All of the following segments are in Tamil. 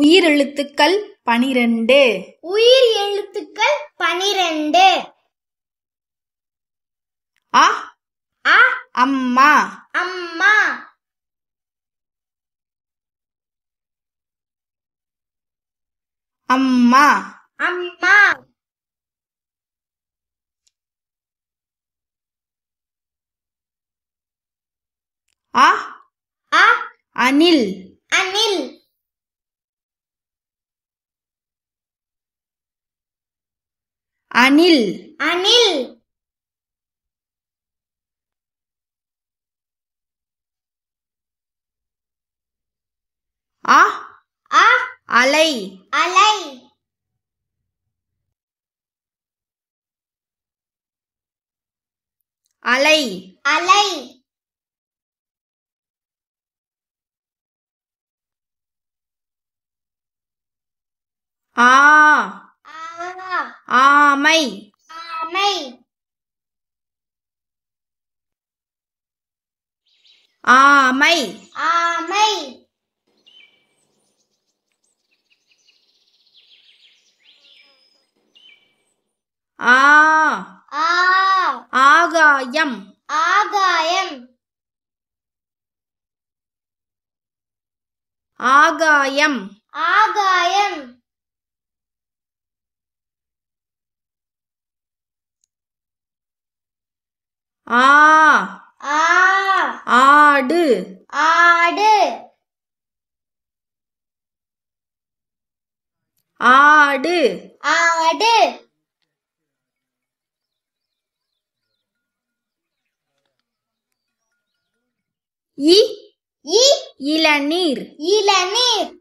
உயிரெழுத்துக்கள் 12. உயிர் எழுத்துக்கள் 12. அ அ அம்மா, அம்மா, அம்மா. அம்மா. அ அ அணில், அணில், அணில். அணில். அ அ அலை, அலை, அலை. அலை. ஆ ஆ ஆமை, ஆமை, ஆமை. ஆமை. ஆ ஆ ஆகாயம், ஆகாயம், ஆகாயம். ஆகாயம். ஆ ஆ ஆடு, ஆடு, ஆடு. ஆடு. இ இ இளநீர், இளநீர்,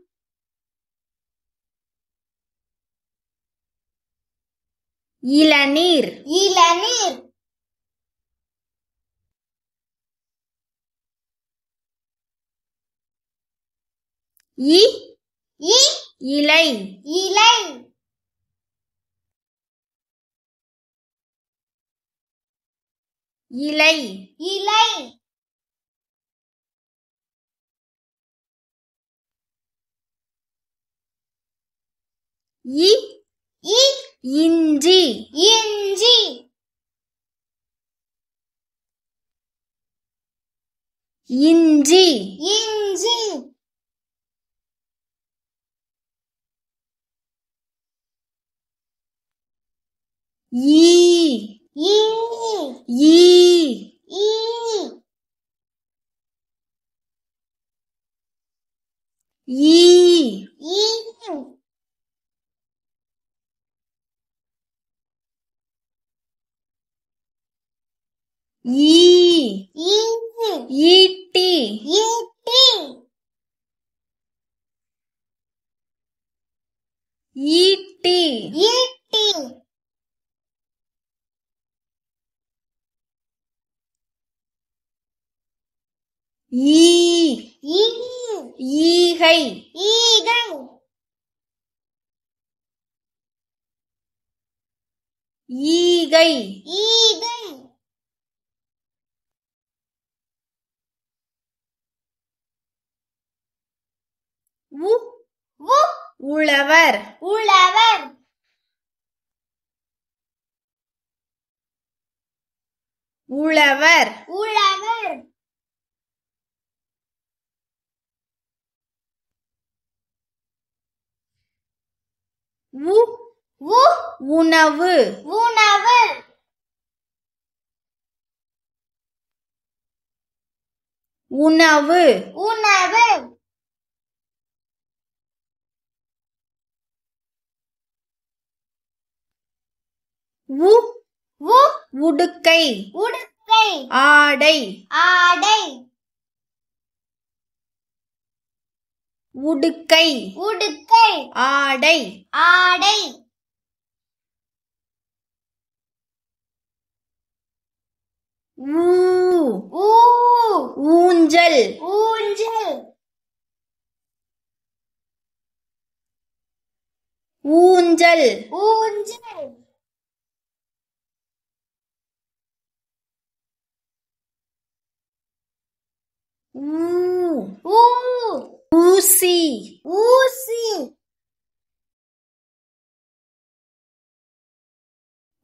இளநீர். இளநீர். இ இ இலை, இலை, இலை. இலை. இ இ இஞ்சி, இஞ்சி, இஞ்சி. இஞ்சி. ஈ ஈ ஈ ஈ ஈ. ஈ. ஈ ஈ. ஈட்டி, ஈட்டி, ஈட்டி. ஈட்டி. ஈ ஈ ஈகை, ஈகை, ஈகை. ஈகை. உ உ உழவர், உழவர், உழவர். உழவர். உ உ உணவு, உணவு, உணவு. உணவு. உ உ உடுக்கை, உடுக்கை, ஆடை, ஆடை, உடுக்கை, உடுக்கை, ஆடை. ஆடை. ஊ ஊ ஊஞ்சல், ஊஞ்சல், ஊஞ்சல். ஊஞ்சல். ஊ ஊ ஊசி ஊசி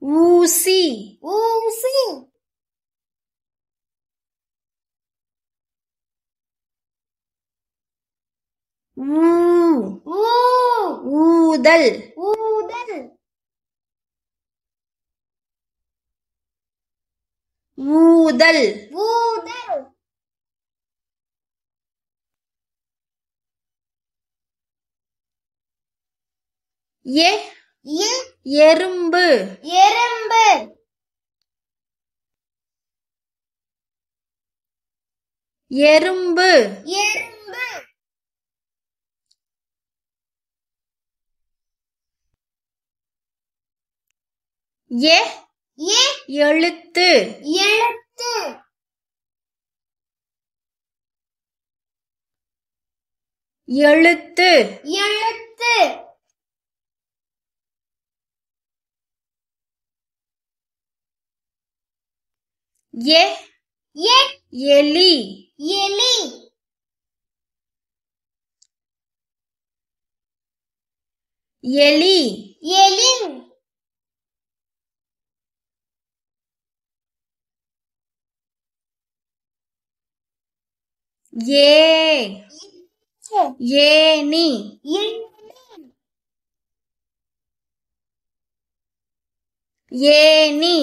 ஊசி ஊசி ஊ ஊதல் ஊதல் ஊதல் ஊதல் எ எறும்பு எறும்பு எறும்பு எறும்பு எ எழுத்து எழுத்து எழுத்து எழுத்து எலி எலி எலி எலி ஏனி ஏனி ஏனி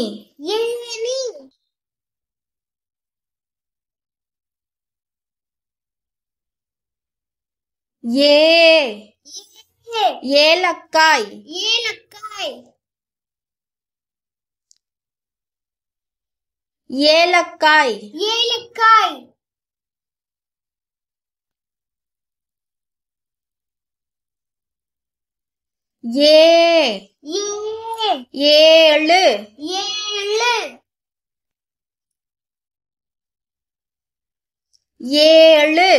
ஏலக்காய் ஏலக்காய் ஏலக்காய் ஏலக்காய் ஏழு ஏழு ஏழு ஏழு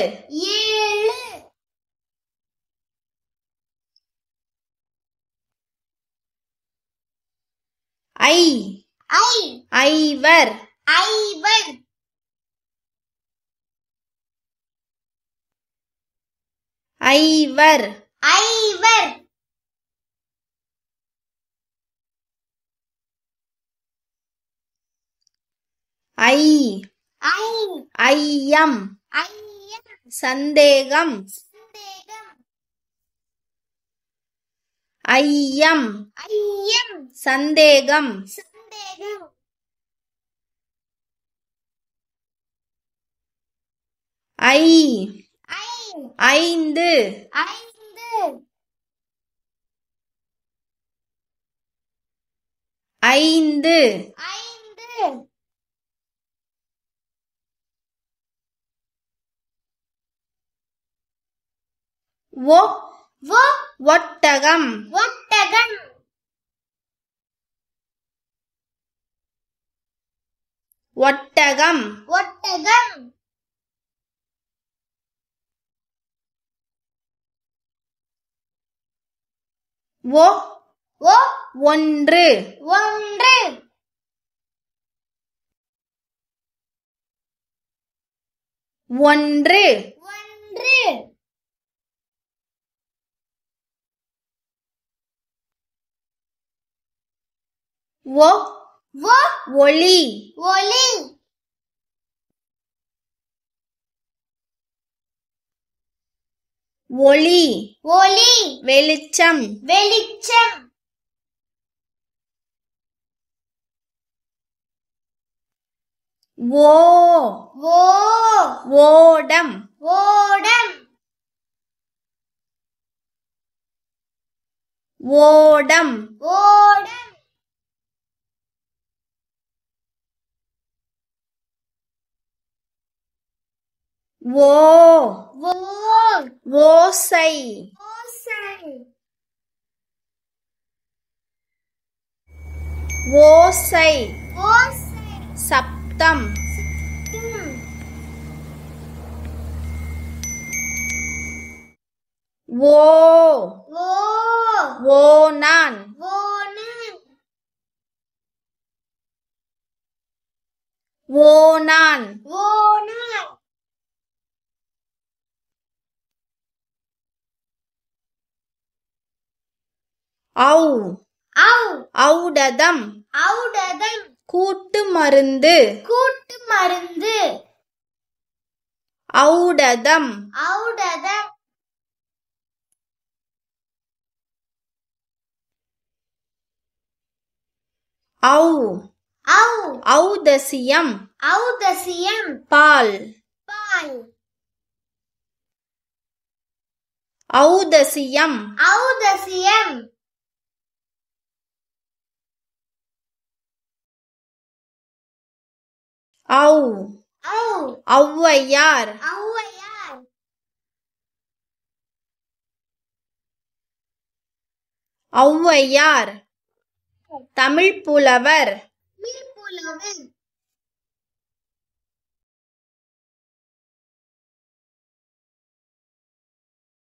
ஐவர் ஐவர் ஐவர் ஐவர் ஐயம் ஐயம் சந்தேகம் சந்தேகம் ஐயம் ஐயம் சந்தேகம் சந்தேகம் ஐந்து ஐந்து ஐந்து ஐந்து ஒட்டகம் ஒட்டகம் ஒட்டகம் ஒட்டகம் ஒன்று ஒன்று ஒன்று ஒன்று ஒளி ஒளி ஒளி ஒளி வெளிச்சம் வெளிச்சம் ஓடம் ஓடம் ஓடம் ஓடம் ஓசை ஓசை சப்தம் ஓநான் ஓநான் ஔ ஔ ஔடதம் ஔடதம் கூட்டு மருந்து கூட்டு மருந்து ஔடதம் ஔடதம் ஔ ஔ ஔதசியம் ஔதசியம் பால் பால் ஔதசியம் ஔதசியம் ஔ ஔ ஔவையார் ஔவையார் ஔவையார் தமிழ் புலவர் மீள்புலவர்